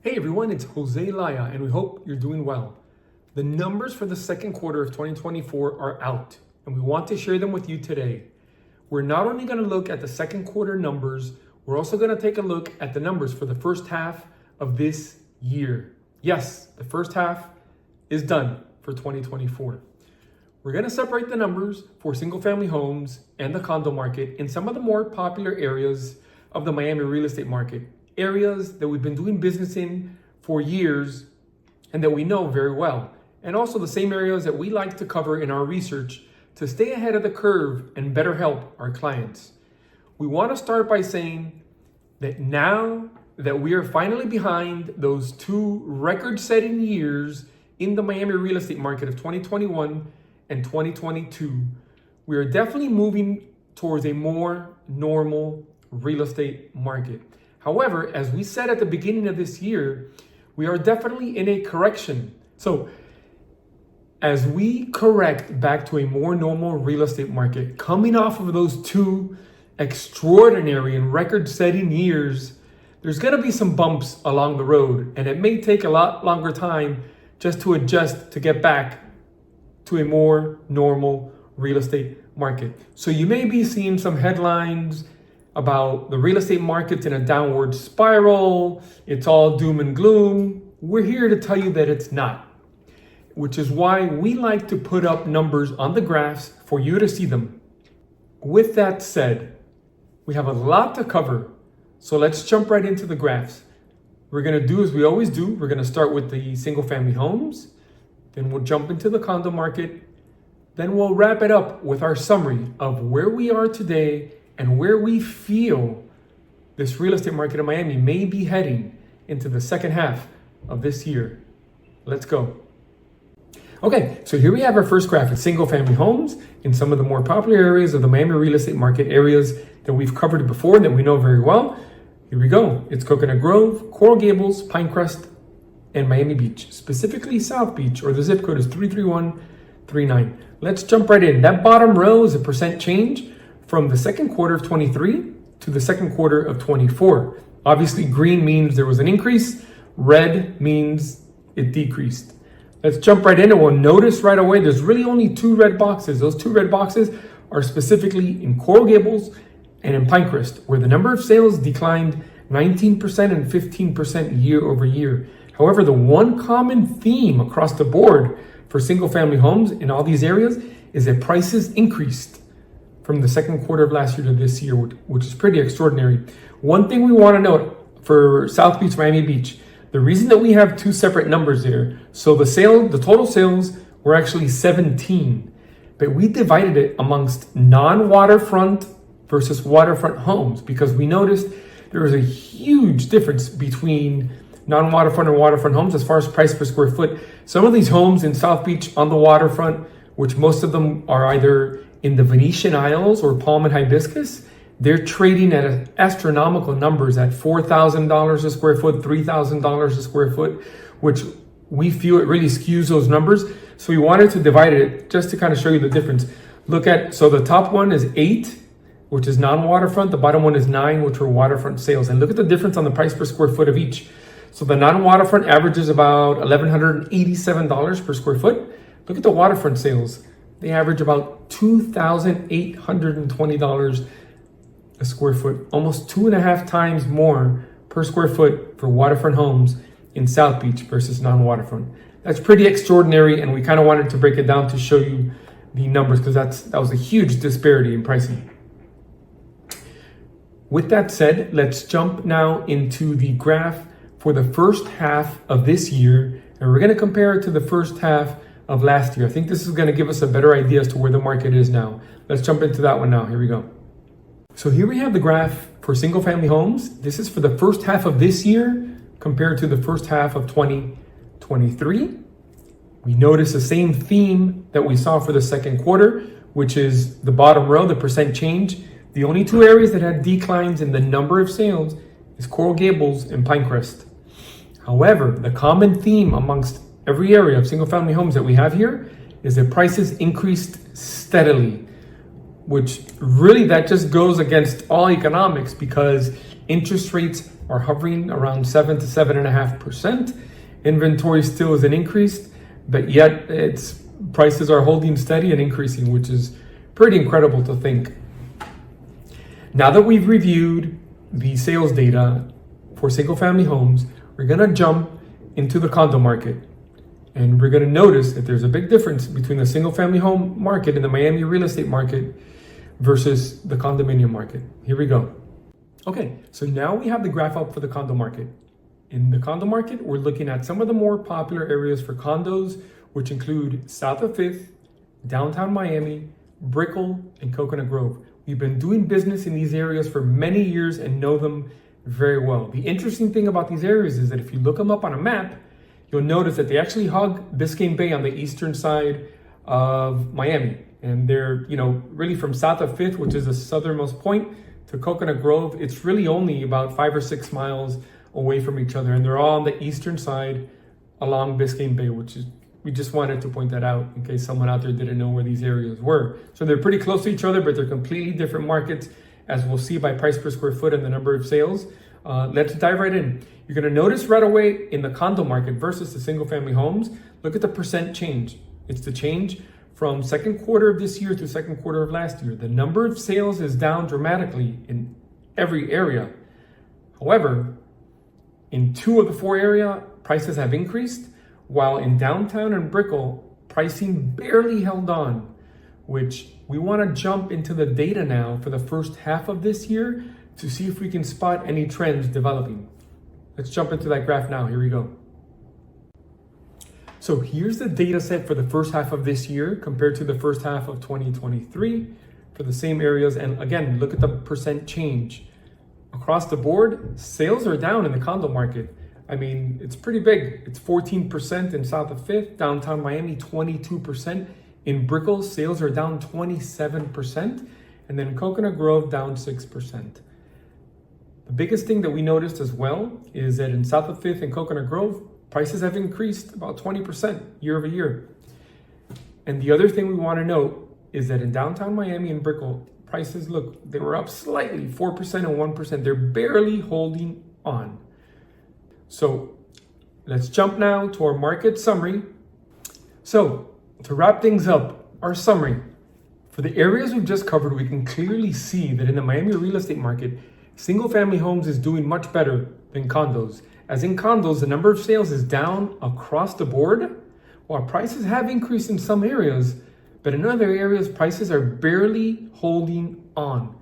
Hey everyone, it's Jose Laya, and we hope you're doing well. The numbers for the second quarter of 2024 are out, and we want to share them with you today. We're not only going to look at the second quarter numbers, we're also going to take a look at the numbers for the first half of this year. Yes, the first half is done for 2024. We're going to separate the numbers for single-family homes and the condo market in some of the more popular areas of the Miami real estate market. Areas that we've been doing business in for years and that we know very well. And also the same areas that we like to cover in our research to stay ahead of the curve and better help our clients. We want to start by saying that now that we are finally behind those two record-setting years in the Miami real estate market of 2021 and 2022, we are definitely moving towards a more normal real estate market. However, as we said at the beginning of this year, we are definitely in a correction. So as we correct back to a more normal real estate market, coming off of those two extraordinary and record-setting years, there's going to be some bumps along the road, and it may take a lot longer time just to adjust to get back to a more normal real estate market. So you may be seeing some headlines about the real estate market's in a downward spiral, it's all doom and gloom. We're here to tell you that it's not, which is why we like to put up numbers on the graphs for you to see them. With that said, we have a lot to cover, so let's jump right into the graphs. We're going to do as we always do. We're going to start with the single family homes, then we'll jump into the condo market, then we'll wrap it up with our summary of where we are today and where we feel this real estate market in Miami may be heading into the second half of this year. Let's go. Okay, so here we have our first graph. It's single family homes in some of the more popular areas of the Miami real estate market, areas that we've covered before that we know very well. Here we go. It's Coconut Grove, Coral Gables, Pinecrest, and Miami Beach, specifically South Beach, or the zip code is 33139. Let's jump right in. That bottom row is a percent change from the second quarter of 23 to the second quarter of 24. Obviously, green means there was an increase. Red means it decreased. Let's jump right in and we'll notice right away there's really only two red boxes. Those two red boxes are specifically in Coral Gables and in Pinecrest, where the number of sales declined 19% and 15% year over year. However, the one common theme across the board for single family homes in all these areas is that prices increased from the second quarter of last year to this year, which is pretty extraordinary. One thing we want to note for South Beach, Miami Beach, the reason that we have two separate numbers there, so the total sales were actually 17, but we divided it amongst non-waterfront versus waterfront homes because we noticed there was a huge difference between non-waterfront and waterfront homes as far as price per square foot. Some of these homes in South Beach on the waterfront, which most of them are either in the Venetian Isles or Palm and Hibiscus, they're trading at astronomical numbers at $4,000 a square foot, $3,000 a square foot, which we feel it really skews those numbers. So we wanted to divide it just to kind of show you the difference. So the top one is 8, which is non-waterfront. The bottom one is 9, which are waterfront sales. And look at the difference on the price per square foot of each. So the non-waterfront averages about $1,187 per square foot. Look at the waterfront sales. They average about $2,820 a square foot, almost 2.5 times more per square foot for waterfront homes in South Beach versus non-waterfront. That's pretty extraordinary, and we kind of wanted to break it down to show you the numbers because that was a huge disparity in pricing. With that said, let's jump now into the graph for the first half of this year, and we're going to compare it to the first half of last year. I think this is going to give us a better idea as to where the market is now. Let's jump into that one now. Here we go. So here we have the graph for single family homes. This is for the first half of this year compared to the first half of 2023. We notice the same theme that we saw for the second quarter, which is the bottom row, the percent change. The only two areas that had declines in the number of sales is Coral Gables and Pinecrest. However, the common theme amongst every area of single family homes that we have here is that prices increased steadily, which really that just goes against all economics because interest rates are hovering around 7 to 7.5%. Inventory still isn't increased, but yet its prices are holding steady and increasing, which is pretty incredible to think. Now that we've reviewed the sales data for single family homes, we're gonna jump into the condo market. And we're gonna notice that there's a big difference between the single family home market and the Miami real estate market versus the condominium market. Here we go. Okay, so now we have the graph up for the condo market. In the condo market, we're looking at some of the more popular areas for condos, which include south of 5th, downtown Miami, Brickell, and Coconut Grove. We've been doing business in these areas for many years and know them very well. The interesting thing about these areas is that if you look them up on a map, you'll notice that they actually hug Biscayne Bay on the eastern side of Miami. And they're, really from south of 5th, which is the southernmost point, to Coconut Grove. It's really only about 5 or 6 miles away from each other. And they're all on the eastern side along Biscayne Bay, we just wanted to point that out in case someone out there didn't know where these areas were. So they're pretty close to each other, but they're completely different markets, as we'll see by price per square foot and the number of sales. Let's dive right in. You're gonna notice right away in the condo market versus the single family homes, look at the percent change. It's the change from second quarter of this year to second quarter of last year. The number of sales is down dramatically in every area. However, in 2 of the 4 areas, prices have increased, while in downtown and Brickell, pricing barely held on, which we want to jump into the data now for the first half of this year to see if we can spot any trends developing. Let's jump into that graph now. Here we go. So here's the data set for the first half of this year compared to the first half of 2023 for the same areas. And again, look at the percent change. Across the board, sales are down in the condo market. I mean, it's pretty big. It's 14% in south of 5th, downtown Miami, 22%. In Brickell, sales are down 27%. And then in Coconut Grove, down 6%. The biggest thing that we noticed as well is that in south of 5th and Coconut Grove, prices have increased about 20% year over year. And the other thing we want to note is that in downtown Miami and Brickell, prices, look, they were up slightly, 4% and 1%. They're barely holding on. So let's jump now to our market summary. So to wrap things up, our summary. For the areas we've just covered, we can clearly see that in the Miami real estate market, single family homes is doing much better than condos. As in condos, the number of sales is down across the board, while prices have increased in some areas, but in other areas, prices are barely holding on.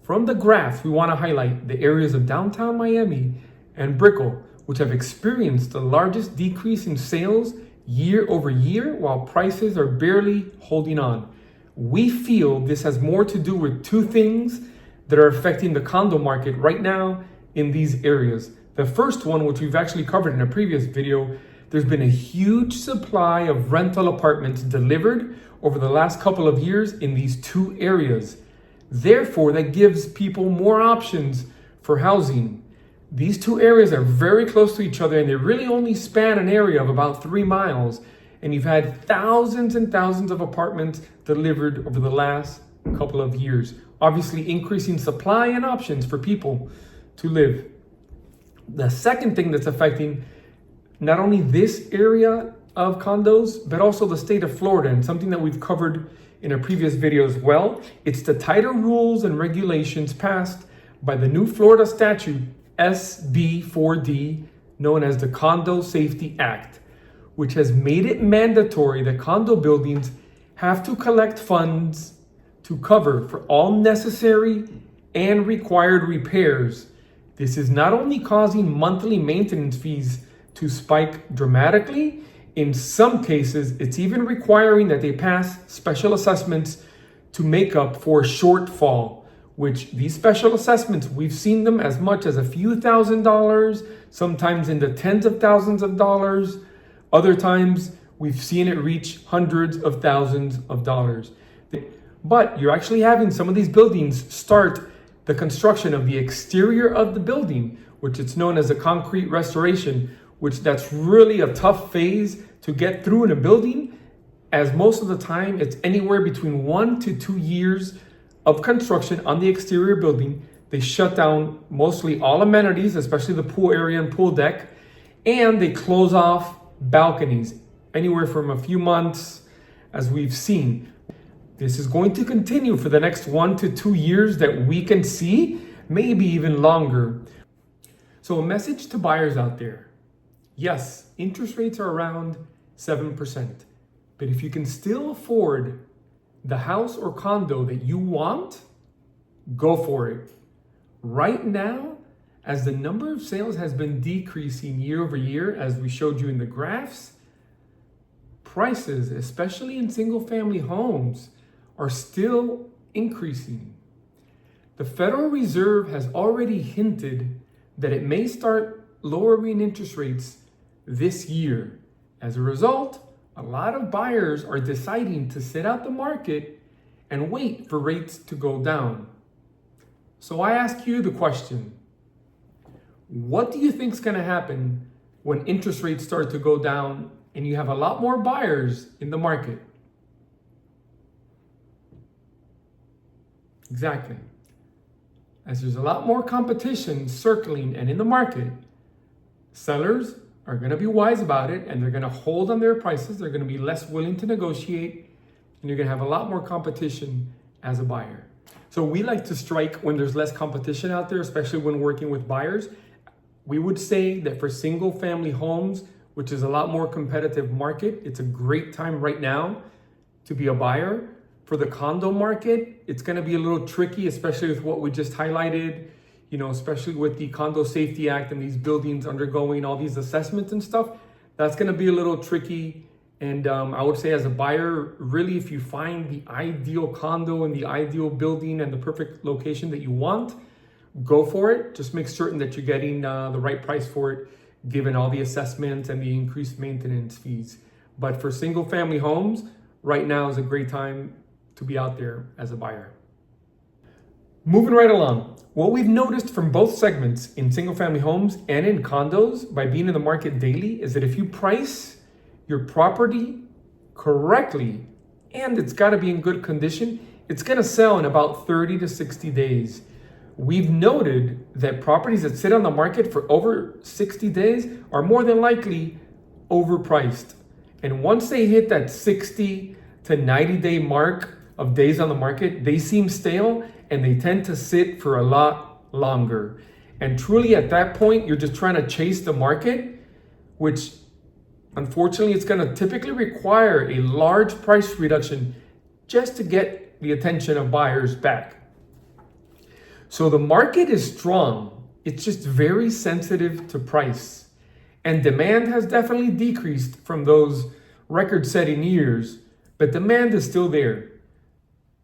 From the graph, we want to highlight the areas of downtown Miami and Brickell, which have experienced the largest decrease in sales year over year, while prices are barely holding on. We feel this has more to do with 2 things that are affecting the condo market right now in these areas. The first one, which we've actually covered in a previous video, there's been a huge supply of rental apartments delivered over the last couple of years in these 2 areas. Therefore, that gives people more options for housing. These 2 areas are very close to each other and they really only span an area of about 3 miles. And you've had thousands and thousands of apartments delivered over the last couple of years, obviously increasing supply and options for people to live. The second thing that's affecting not only this area of condos, but also the state of Florida, and something that we've covered in a previous video as well, it's the tighter rules and regulations passed by the new Florida statute, SB 4D, known as the Condo Safety Act, which has made it mandatory that condo buildings have to collect funds to cover for all necessary and required repairs. This is not only causing monthly maintenance fees to spike dramatically, in some cases, it's even requiring that they pass special assessments to make up for a shortfall, which these special assessments, we've seen them as much as a few $1,000s, sometimes in the tens of thousands of dollars. Other times, we've seen it reach hundreds of thousands of dollars. But you're actually having some of these buildings start the construction of the exterior of the building, which it's known as a concrete restoration, which that's really a tough phase to get through in a building, as most of the time it's anywhere between 1 to 2 years of construction on the exterior building They shut down mostly all amenities, especially the pool area and pool deck, and they close off balconies anywhere from a few months, as we've seen. This is going to continue for the next 1 to 2 years that we can see, maybe even longer. So a message to buyers out there. Yes, interest rates are around 7%, but if you can still afford the house or condo that you want, go for it. Right now, as the number of sales has been decreasing year over year, as we showed you in the graphs, prices, especially in single-family homes, are still increasing. The Federal Reserve has already hinted that it may start lowering interest rates this year. As a result, a lot of buyers are deciding to sit out the market and wait for rates to go down. So I ask you the question, what do you think is going to happen when interest rates start to go down and you have a lot more buyers in the market? Exactly. As there's a lot more competition circling and in the market, sellers are going to be wise about it and they're going to hold on their prices. They're going to be less willing to negotiate, and you're going to have a lot more competition as a buyer. So we like to strike when there's less competition out there, especially when working with buyers. We would say that for single family homes, which is a lot more competitive market, it's a great time right now to be a buyer. For the condo market, it's going to be a little tricky, especially with what we just highlighted, especially with the Condo Safety Act and these buildings undergoing all these assessments and stuff. That's going to be a little tricky. And I would say as a buyer, really, if you find the ideal condo and the ideal building and the perfect location that you want, go for it. Just make certain that you're getting the right price for it, given all the assessments and the increased maintenance fees. But for single family homes, right now is a great time to be out there as a buyer. Moving right along, what we've noticed from both segments in single family homes and in condos by being in the market daily is that if you price your property correctly and it's got to be in good condition, it's going to sell in about 30 to 60 days. We've noted that properties that sit on the market for over 60 days are more than likely overpriced. And once they hit that 60 to 90 day mark of days on the market, they seem stale and they tend to sit for a lot longer. And truly at that point, you're just trying to chase the market, which unfortunately it's going to typically require a large price reduction just to get the attention of buyers back. So the market is strong. It's just very sensitive to price. And demand has definitely decreased from those record-setting years, but demand is still there.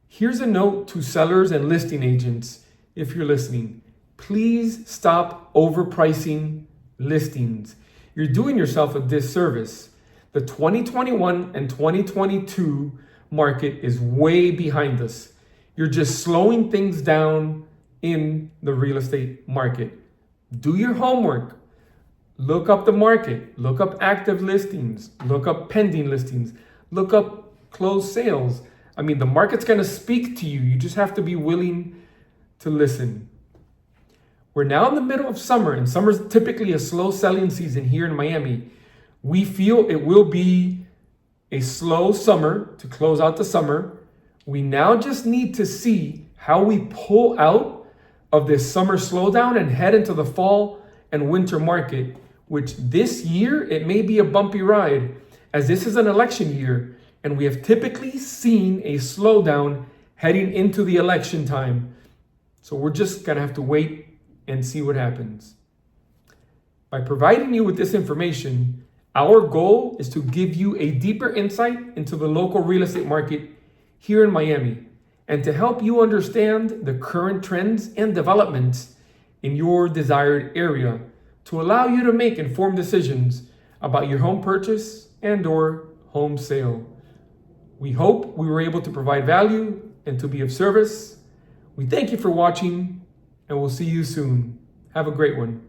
Here's a note to sellers and listing agents, if you're listening. Please stop overpricing listings. You're doing yourself a disservice. The 2021 and 2022 market is way behind us. You're just slowing things down in the real estate market. Do your homework. Look up the market. Look up active listings. Look up pending listings. Look up closed sales. I mean, the market's going to speak to you. You just have to be willing to listen. We're now in the middle of summer, and summer's typically a slow selling season here in Miami. We feel it will be a slow summer to close out the summer. We now just need to see how we pull out of this summer slowdown and head into the fall and winter market, which this year, it may be a bumpy ride, as this is an election year, and we have typically seen a slowdown heading into the election time. So we're just going to have to wait and see what happens. By providing you with this information, our goal is to give you a deeper insight into the local real estate market here in Miami and to help you understand the current trends and developments in your desired area to allow you to make informed decisions about your home purchase and or home sale. We hope we were able to provide value and to be of service. We thank you for watching, and we'll see you soon. Have a great one.